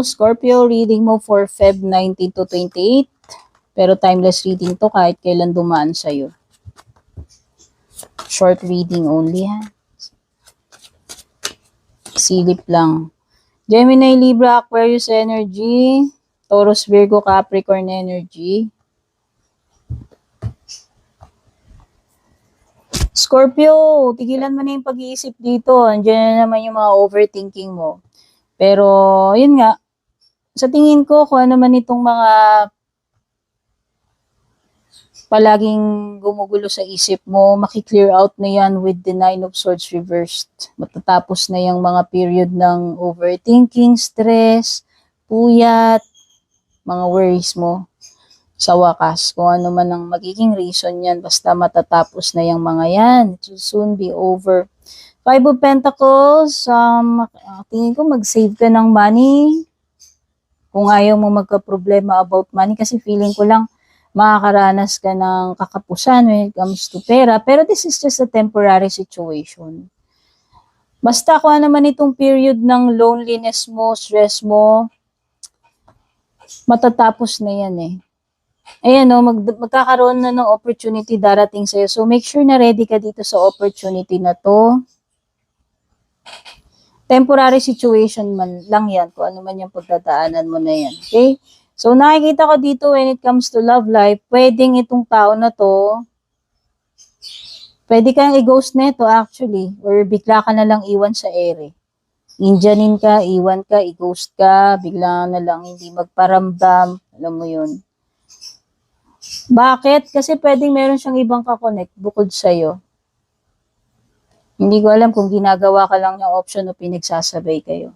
Scorpio, reading mo for Feb 19 to 28. Pero timeless reading to kahit kailan dumaan sa'yo. Short reading only, ha? Silip lang. Gemini, Libra, Aquarius energy. Taurus, Virgo, Capricorn energy. Scorpio, tigilan mo na yung pag-iisip dito. Andiyan na naman yung mga overthinking mo. Pero, yun nga, sa tingin ko, kung ano man itong mga palaging gumugulo sa isip mo, makiklear out na yan with the 9 of Swords reversed. Matatapos na yung mga period ng overthinking, stress, puyat, mga worries mo. Sa wakas, kung ano man ang magiging reason yan, basta matatapos na yung mga yan. It will soon be over. 5 of Pentacles, tingin ko mag-save ka ng money. Kung ayaw mo magka-problema about money, kasi feeling ko lang makakaranas ka ng kakapusan when it comes to pera. Pero this is just a temporary situation. Basta kung ano man itong period ng loneliness mo, stress mo, matatapos na yan eh. Ayan o, magkakaroon na ng opportunity darating sa'yo. So, make sure na ready ka dito sa opportunity na to. Temporary situation man lang yan, kung ano man yung pagdadaanan mo na yan. Okay? So, nakikita ko dito when it comes to love life, pwedeng itong tao na to, pwede kang i-ghost na ito actually, or bigla ka na lang iwan sa ere. Indianin ka, iwan ka, i-ghost ka, bigla na lang hindi magparamdam, alam mo yun. Bakit? Kasi pwedeng meron siyang ibang kakonect bukod sa'yo. Hindi ko alam kung ginagawa ka lang ng option o pinagsasabay kayo.